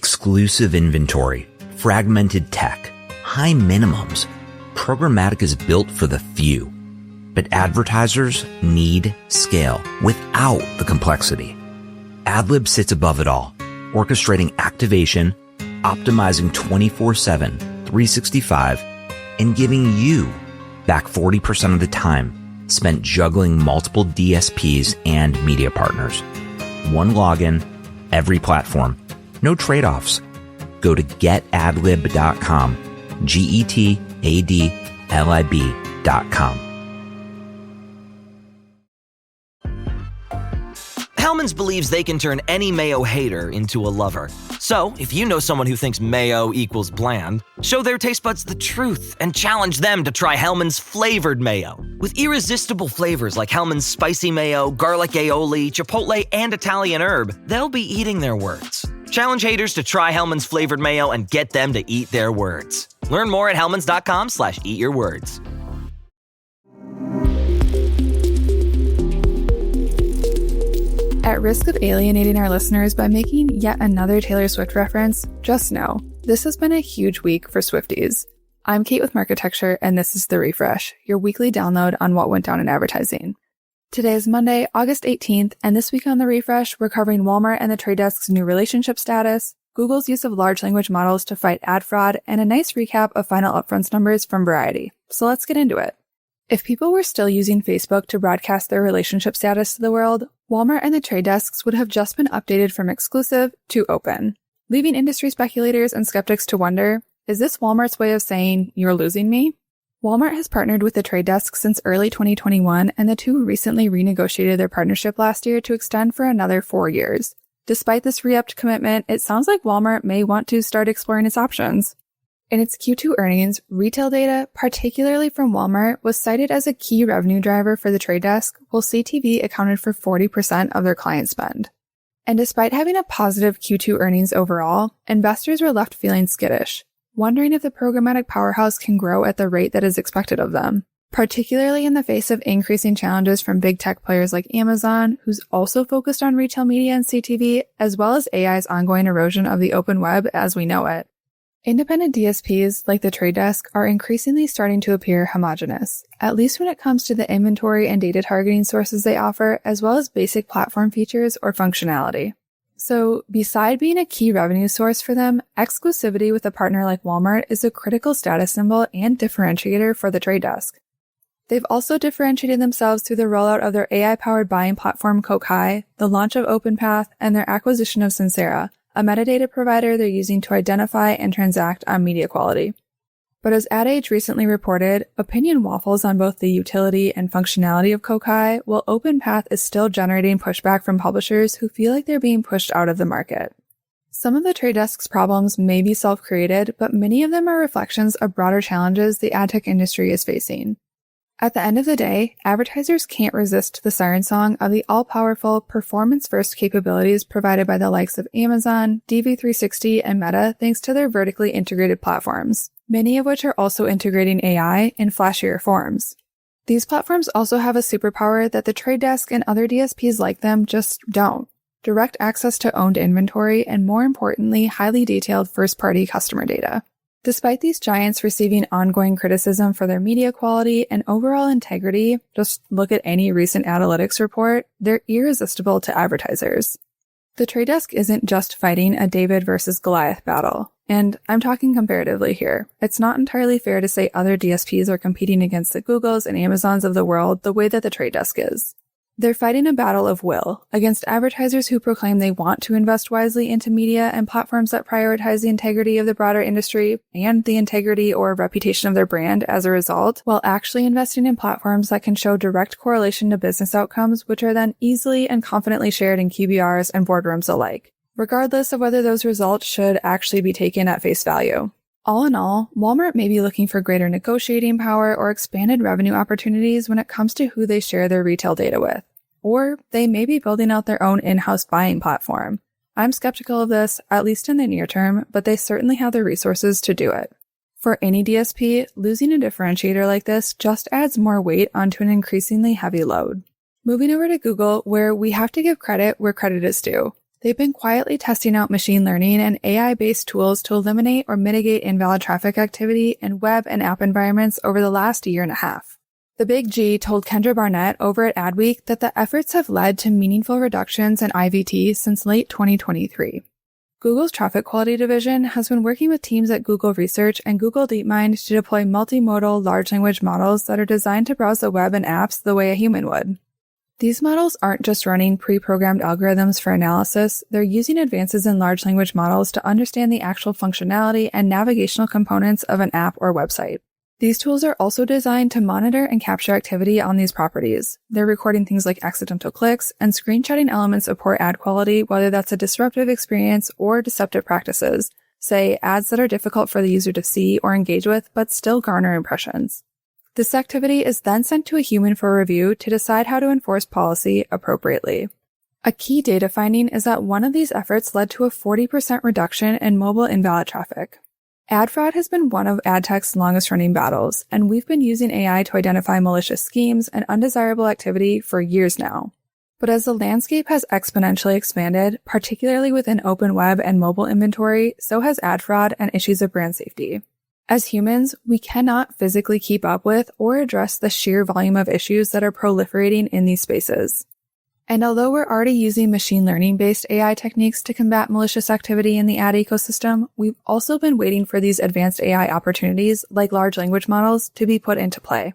exclusive inventory, fragmented tech, high minimums. Programmatic is built for the few, but advertisers need scale without the complexity. AdLib sits above it all, orchestrating activation, optimizing 24/7, 365, and giving you back 40% of the time spent juggling multiple DSPs and media partners. One login, every platform. No trade-offs. Go to getadlib.com, GETADLIB.com. Hellmann's believes they can turn any mayo hater into a lover. So, if you know someone who thinks mayo equals bland, show their taste buds the truth and challenge them to try Hellmann's flavored mayo. With irresistible flavors like Hellmann's spicy mayo, garlic aioli, chipotle, and Italian herb, they'll be eating their words. Challenge haters to try Hellmann's flavored mayo and get them to eat their words. Learn more at hellmanns.com/eatyourwords. At risk of alienating our listeners by making yet another Taylor Swift reference, just know, this has been a huge week for Swifties. I'm Kate with Marketecture, and this is The Refresh, your weekly download on what went down in advertising. Today is Monday, August 18th, and this week on The Refresh, we're covering Walmart and the Trade Desk's new relationship status, Google's use of large language models to fight ad fraud, and a nice recap of final Upfronts numbers from Variety. So let's get into it. If people were still using Facebook to broadcast their relationship status to the world, Walmart and the Trade Desks would have just been updated from exclusive to open, leaving industry speculators and skeptics to wonder, is this Walmart's way of saying, you're losing me? Walmart has partnered with the Trade Desk since early 2021, and the two recently renegotiated their partnership last year to extend for another 4 years. Despite this re-upped commitment, it sounds like Walmart may want to start exploring its options. In its Q2 earnings, retail data, particularly from Walmart, was cited as a key revenue driver for the Trade Desk, while CTV accounted for 40% of their client spend. And despite having a positive Q2 earnings overall, investors were left feeling skittish, wondering if the programmatic powerhouse can grow at the rate that is expected of them, particularly in the face of increasing challenges from big tech players like Amazon, who's also focused on retail media and CTV, as well as AI's ongoing erosion of the open web as we know it. Independent DSPs, like the Trade Desk, are increasingly starting to appear homogenous, at least when it comes to the inventory and data targeting sources they offer, as well as basic platform features or functionality. So, beside being a key revenue source for them, exclusivity with a partner like Walmart is a critical status symbol and differentiator for the Trade Desk. They've also differentiated themselves through the rollout of their AI-powered buying platform Kokai, the launch of OpenPath, and their acquisition of Sincera, a metadata provider they're using to identify and transact on media quality. But as Ad Age recently reported, opinion waffles on both the utility and functionality of Kokai, while OpenPath is still generating pushback from publishers who feel like they're being pushed out of the market. Some of the Trade Desk's problems may be self-created, but many of them are reflections of broader challenges the ad tech industry is facing. At the end of the day, advertisers can't resist the siren song of the all-powerful, performance-first capabilities provided by the likes of Amazon, DV360, and Meta thanks to their vertically integrated platforms, many of which are also integrating AI in flashier forms. These platforms also have a superpower that the Trade Desk and other DSPs like them just don't: direct access to owned inventory and, more importantly, highly detailed first-party customer data. Despite these giants receiving ongoing criticism for their media quality and overall integrity, just look at any recent analytics report, they're irresistible to advertisers. The Trade Desk isn't just fighting a David versus Goliath battle, and I'm talking comparatively here. It's not entirely fair to say other DSPs are competing against the Googles and Amazons of the world the way that the Trade Desk is. They're fighting a battle of will against advertisers who proclaim they want to invest wisely into media and platforms that prioritize the integrity of the broader industry and the integrity or reputation of their brand as a result, while actually investing in platforms that can show direct correlation to business outcomes, which are then easily and confidently shared in QBRs and boardrooms alike, regardless of whether those results should actually be taken at face value. All in all, Walmart may be looking for greater negotiating power or expanded revenue opportunities when it comes to who they share their retail data with. Or they may be building out their own in-house buying platform. I'm skeptical of this, at least in the near term, but they certainly have the resources to do it. For any DSP, losing a differentiator like this just adds more weight onto an increasingly heavy load. Moving over to Google, where we have to give credit where credit is due. They've been quietly testing out machine learning and AI-based tools to eliminate or mitigate invalid traffic activity in web and app environments over the last year and a half. The Big G told Kendra Barnett over at Adweek that the efforts have led to meaningful reductions in IVT since late 2023. Google's traffic quality division has been working with teams at Google Research and Google DeepMind to deploy multimodal large language models that are designed to browse the web and apps the way a human would. These models aren't just running pre-programmed algorithms for analysis, they're using advances in large language models to understand the actual functionality and navigational components of an app or website. These tools are also designed to monitor and capture activity on these properties. They're recording things like accidental clicks and screenshotting elements of poor ad quality, whether that's a disruptive experience or deceptive practices, say ads that are difficult for the user to see or engage with but still garner impressions. This activity is then sent to a human for review to decide how to enforce policy appropriately. A key data finding is that one of these efforts led to a 40% reduction in mobile invalid traffic. Ad fraud has been one of ad tech's longest-running battles, and we've been using AI to identify malicious schemes and undesirable activity for years now. But as the landscape has exponentially expanded, particularly within open web and mobile inventory, so has ad fraud and issues of brand safety. As humans, we cannot physically keep up with or address the sheer volume of issues that are proliferating in these spaces. And although we're already using machine learning-based AI techniques to combat malicious activity in the ad ecosystem, we've also been waiting for these advanced AI opportunities, like large language models, to be put into play.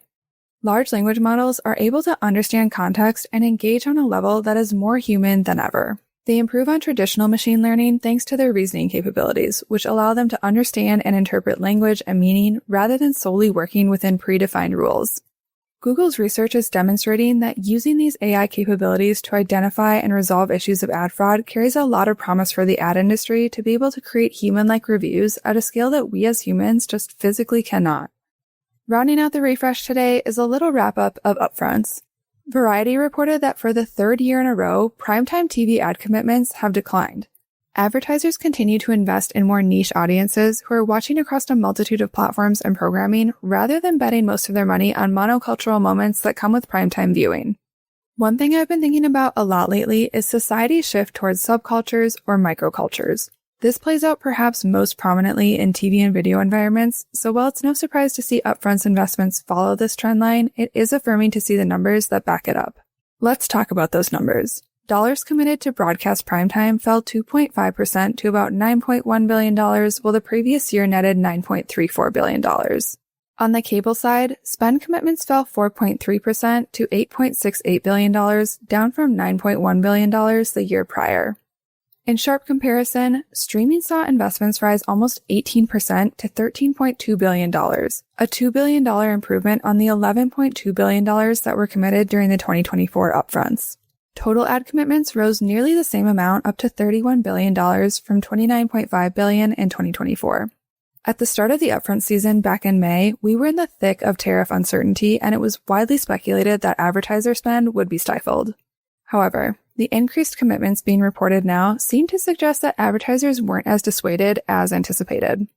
Large language models are able to understand context and engage on a level that is more human than ever. They improve on traditional machine learning thanks to their reasoning capabilities, which allow them to understand and interpret language and meaning rather than solely working within predefined rules. Google's research is demonstrating that using these AI capabilities to identify and resolve issues of ad fraud carries a lot of promise for the ad industry to be able to create human-like reviews at a scale that we as humans just physically cannot. Rounding out the refresh today is a little wrap-up of Upfronts. Variety reported that for the third year in a row, primetime TV ad commitments have declined. Advertisers continue to invest in more niche audiences who are watching across a multitude of platforms and programming rather than betting most of their money on monocultural moments that come with primetime viewing. One thing I've been thinking about a lot lately is society's shift towards subcultures or microcultures. This plays out perhaps most prominently in TV and video environments, so while it's no surprise to see Upfronts investments follow this trend line, it is affirming to see the numbers that back it up. Let's talk about those numbers. Dollars committed to broadcast primetime fell 2.5% to about $9.1 billion, while the previous year netted $9.34 billion. On the cable side, spend commitments fell 4.3% to $8.68 billion, down from $9.1 billion the year prior. In sharp comparison, streaming saw investments rise almost 18% to $13.2 billion, a $2 billion improvement on the $11.2 billion that were committed during the 2024 upfronts. Total ad commitments rose nearly the same amount, up to $31 billion from $29.5 billion in 2024. At the start of the upfront season back in May, we were in the thick of tariff uncertainty, and it was widely speculated that advertiser spend would be stifled. However, the increased commitments being reported now seem to suggest that advertisers weren't as dissuaded as anticipated.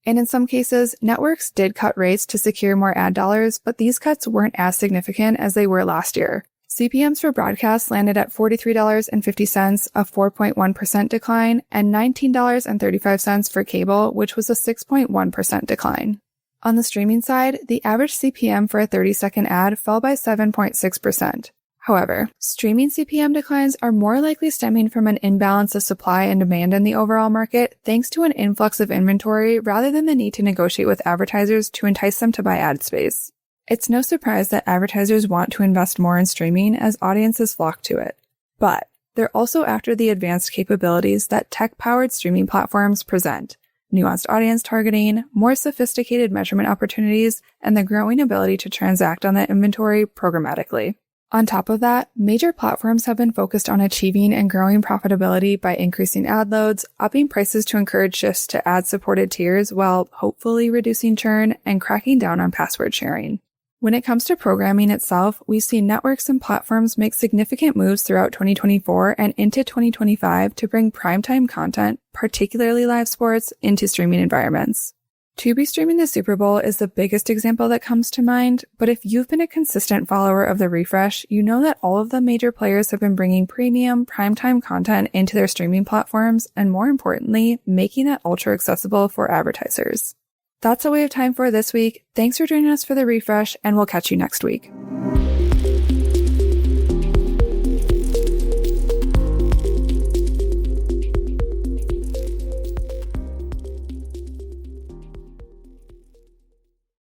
And in some cases, networks did cut rates to secure more ad dollars, but these cuts weren't as significant as they were last year. CPMs for broadcast landed at $43.50, a 4.1% decline, and $19.35 for cable, which was a 6.1% decline. On the streaming side, the average CPM for a 30-second ad fell by 7.6%. However, streaming CPM declines are more likely stemming from an imbalance of supply and demand in the overall market, thanks to an influx of inventory rather than the need to negotiate with advertisers to entice them to buy ad space. It's no surprise that advertisers want to invest more in streaming as audiences flock to it. But they're also after the advanced capabilities that tech-powered streaming platforms present: nuanced audience targeting, more sophisticated measurement opportunities, and the growing ability to transact on that inventory programmatically. On top of that, major platforms have been focused on achieving and growing profitability by increasing ad loads, upping prices to encourage shifts to ad-supported tiers while hopefully reducing churn, and cracking down on password sharing. When it comes to programming itself, we've seen networks and platforms make significant moves throughout 2024 and into 2025 to bring primetime content, particularly live sports, into streaming environments. Tubi streaming the Super Bowl is the biggest example that comes to mind, but if you've been a consistent follower of the refresh, you know that all of the major players have been bringing premium, primetime content into their streaming platforms, and more importantly, making that ultra accessible for advertisers. That's all we have time for this week. Thanks for joining us for the refresh, and we'll catch you next week.